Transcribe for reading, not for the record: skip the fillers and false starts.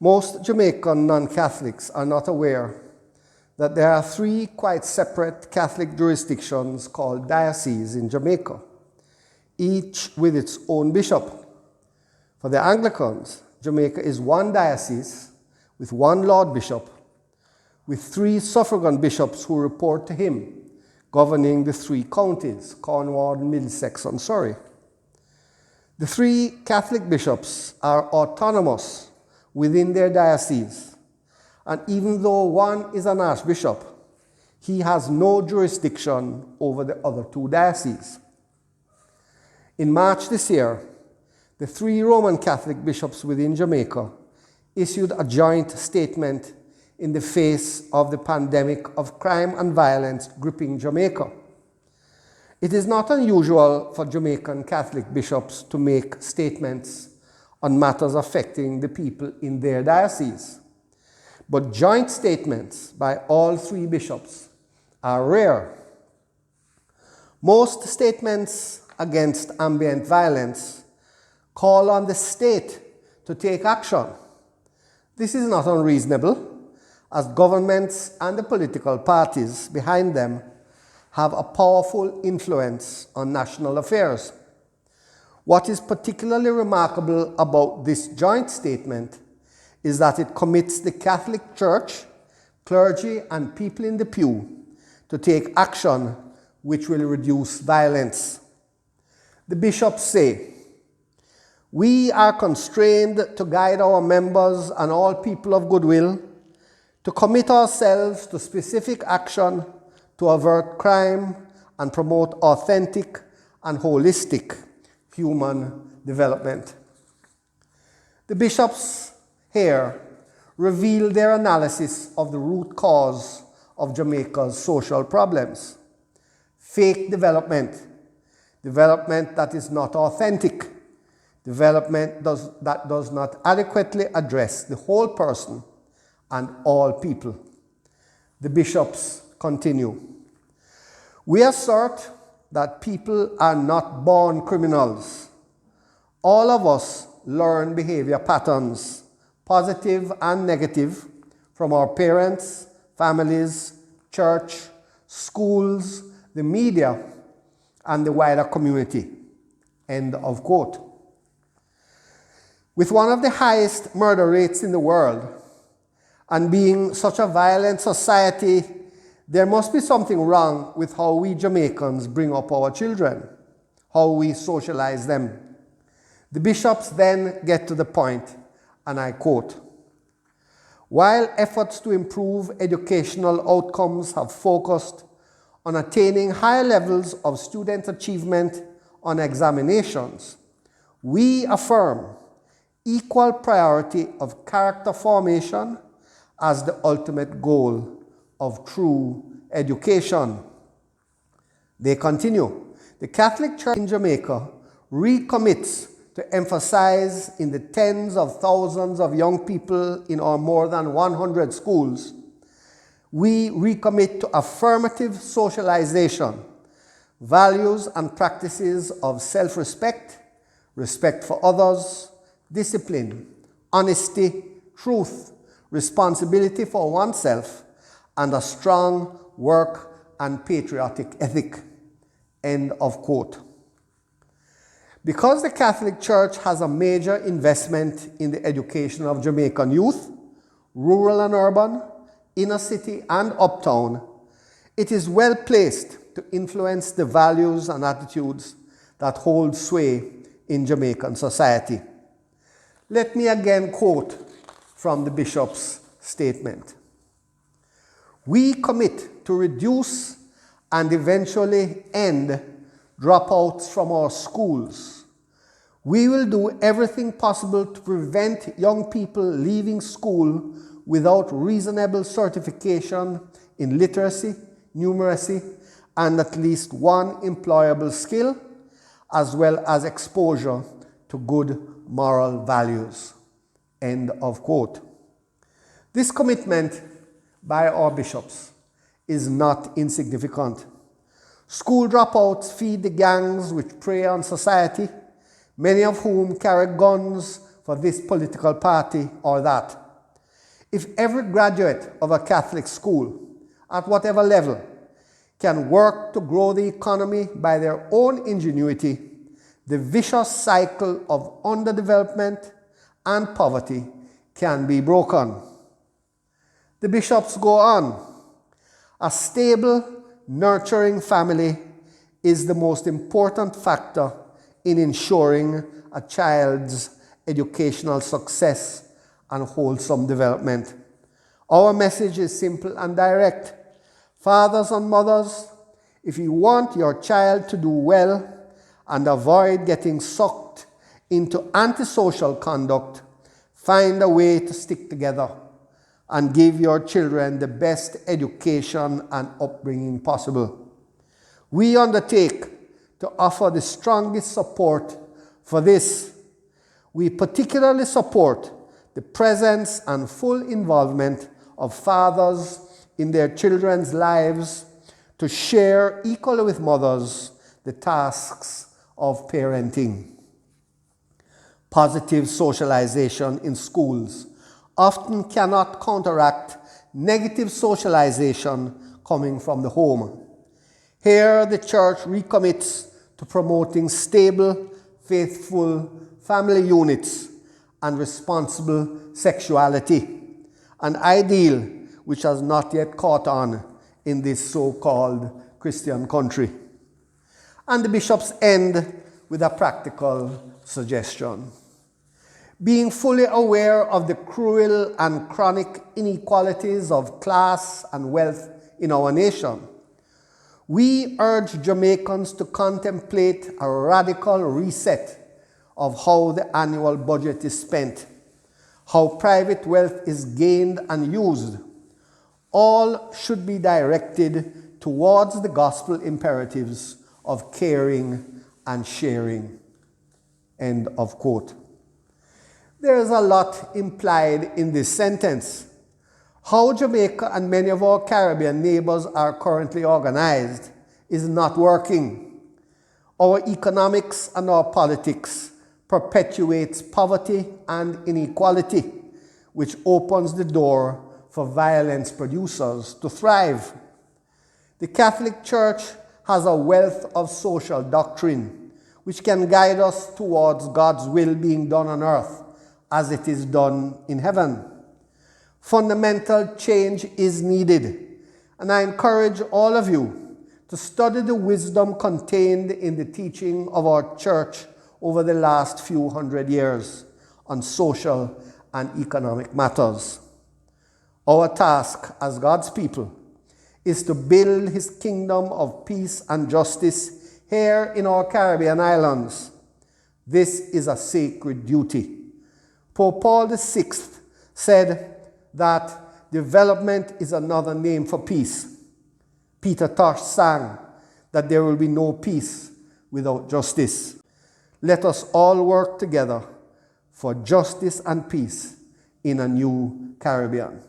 Most Jamaican non-Catholics are not aware that there are three quite separate Catholic jurisdictions called dioceses in Jamaica, each with its own bishop. For the Anglicans, Jamaica is one diocese with one Lord Bishop, with three suffragan bishops who report to him, governing the three counties, Cornwall, Middlesex, and Surrey. The three Catholic bishops are autonomous within their diocese, and even though one is an archbishop, he has no jurisdiction over the other two dioceses. In March this year, the three Roman Catholic bishops within Jamaica issued a joint statement in the face of the pandemic of crime and violence gripping Jamaica. It is not unusual for Jamaican Catholic bishops to make statements on matters affecting the people in their diocese, but joint statements by all three bishops are rare. Most statements against ambient violence call on the state to take action. This is not unreasonable, as governments and the political parties behind them have a powerful influence on national affairs. What is particularly remarkable about this joint statement is that it commits the Catholic Church, clergy, and people in the pew to take action which will reduce violence. The bishops say, "We are constrained to guide our members and all people of goodwill to commit ourselves to specific action to avert crime and promote authentic and holistic human development." The bishops here reveal their analysis of the root cause of Jamaica's social problems: fake development, development that is not authentic, development that does not adequately address the whole person and all people. The bishops continue, "We assert that people are not born criminals. All of us learn behavior patterns, positive and negative, from our parents, families, church, schools, the media, and the wider community." End of quote. With one of the highest murder rates in the world, and being such a violent society, there must be something wrong with how we Jamaicans bring up our children, how we socialize them. The bishops then get to the point, and I quote, "While efforts to improve educational outcomes have focused on attaining higher levels of student achievement on examinations, we affirm equal priority of character formation as the ultimate goal of true education." They continue, "The Catholic Church in Jamaica recommits to emphasize in the tens of thousands of young people in our more than 100 schools. We recommit to affirmative socialization, values and practices of self-respect, respect for others, discipline, honesty, truth, responsibility for oneself, and a strong work and patriotic ethic." End of quote. Because the Catholic Church has a major investment in the education of Jamaican youth, rural and urban, inner city and uptown, it is well placed to influence the values and attitudes that hold sway in Jamaican society. Let me again quote from the bishop's statement. "We commit to reduce and eventually end dropouts from our schools. We will do everything possible to prevent young people leaving school without reasonable certification in literacy, numeracy, and at least one employable skill, as well as exposure to good moral values." End of quote. This commitment by our bishops is not insignificant. School dropouts feed the gangs which prey on society, many of whom carry guns for this political party or that. If every graduate of a Catholic school, at whatever level, can work to grow the economy by their own ingenuity, the vicious cycle of underdevelopment and poverty can be broken. The bishops go on. A stable, nurturing family is the most important factor in ensuring a child's educational success and wholesome development. Our message is simple and direct. Fathers and mothers, if you want your child to do well and avoid getting sucked into antisocial conduct, find a way to stick together and give your children the best education and upbringing possible. We undertake to offer the strongest support for this. We particularly support the presence and full involvement of fathers in their children's lives to share equally with mothers the tasks of parenting. Positive socialization in schools often cannot counteract negative socialization coming from the home. Here, the church recommits to promoting stable, faithful family units and responsible sexuality, an ideal which has not yet caught on in this so-called Christian country. And the bishops end with a practical suggestion. Being fully aware of the cruel and chronic inequalities of class and wealth in our nation, we urge Jamaicans to contemplate a radical reset of how the annual budget is spent, how private wealth is gained and used. All should be directed towards the gospel imperatives of caring and sharing. End of quote. There is a lot implied in this sentence. How Jamaica and many of our Caribbean neighbors are currently organized is not working. Our economics and our politics perpetuates poverty and inequality, which opens the door for violence producers to thrive. The Catholic Church has a wealth of social doctrine, which can guide us towards God's will being done on earth as it is done in heaven. Fundamental change is needed, and I encourage all of you to study the wisdom contained in the teaching of our church over the last few hundred years on social and economic matters. Our task as God's people is to build His kingdom of peace and justice here in our Caribbean islands. This is a sacred duty. Pope Paul VI said that development is another name for peace. Peter Tosh sang that there will be no peace without justice. Let us all work together for justice and peace in a new Caribbean.